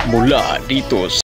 Mula dito sa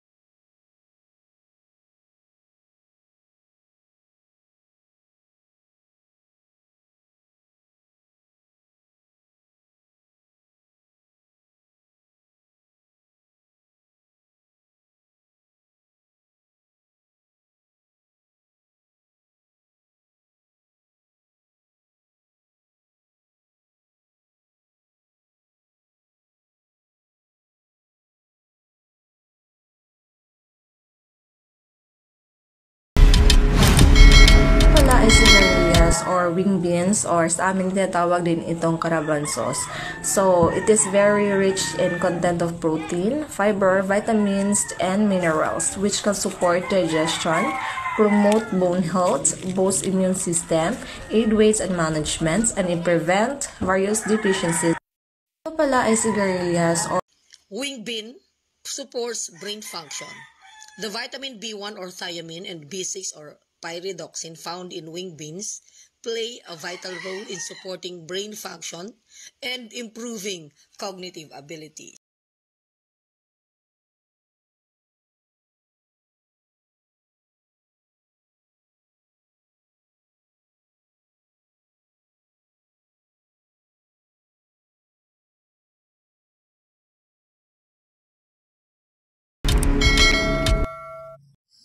Pala ay sigarilyas or wing beans or sa amin tinatawag din itong caravansos. So, it is very rich in content of protein, fiber, vitamins, and minerals which can support digestion, promote bone health, boost immune system, aid weight and management, and prevent various deficiencies. Ito pala ay sigarilyas or Wing bean supports brain function. The vitamin B1 or thiamine and B6 or pyridoxine found in wing beans play a vital role in supporting brain function and improving cognitive ability.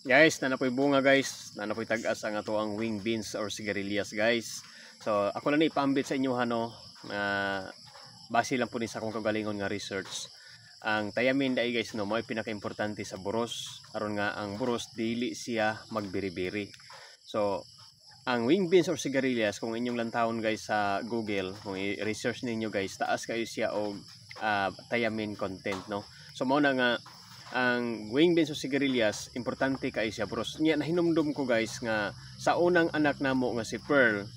guys, nanapoy bunga guys, nanapoy tag-as ang ato ang wing beans or sigarilyas guys. So ako lang ipaambit sa inyo hano na base lang po ni sa akong kagalingon nga research. Ang thiamine dai guys no, may pinaka-importante sa buros aron nga ang buros dili siya magbiri-biri. So ang wing beans or sigarilyas kung inyong lantawon guys sa Google, kung i-research ninyo guys, taas kayo siya og thiamine content no. So mao na nga ang wing beans o sigarilyas importante kay siya bros. Nya nahinumdum ko guys nga sa unang anak namo nga si Pearl,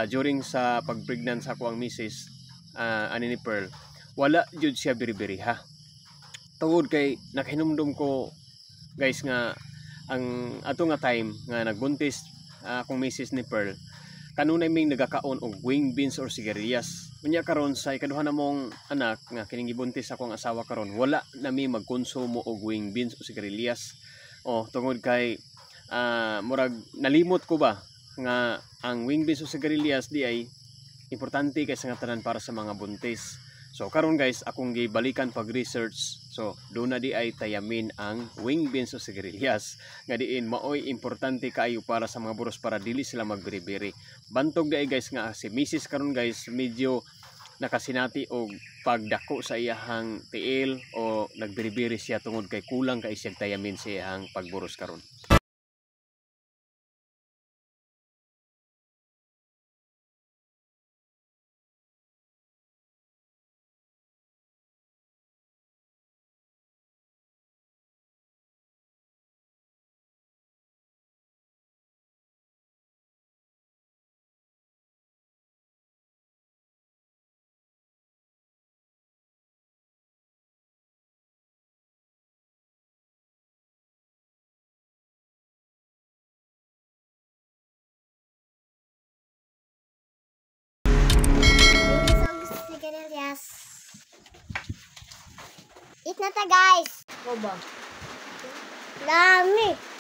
during sa pag-pregnant sa ako ang misis ani ni Pearl, wala jud siya biri-biri ha. Tungod kay nakahinumdum ko guys nga ang ato nga time nga nagbuntis akong misis ni Pearl, kanunay ming nagakaon og wing beans or sigarilyas. Unya karon sa ikaduha namong anak nga kining gibuntis akong asawa karon, wala nami magkonsumo og wing beans o sigarilyas. Tungod kay murag nalimot ko ba nga ang wing beans o sigarilyas di ay importante kay sa nga tanan para sa mga buntis. So karon guys, akong gibalikan pag-research. So doon na di ay thiamine ang wing beans o sigarilyas. Nga diin maoy importante kaayo para sa mga buros para dili sila magbiri-biri. Bantog di ay guys nga si Mrs. karon guys medyo nakasinati og pagdako sa iyahang tiil o nagbiri-biri siya tungod kay kulang kay siyang thiamine sa iyahang pagburos karon. Sigarilyas. Eat na ta guys. Oba. Dami.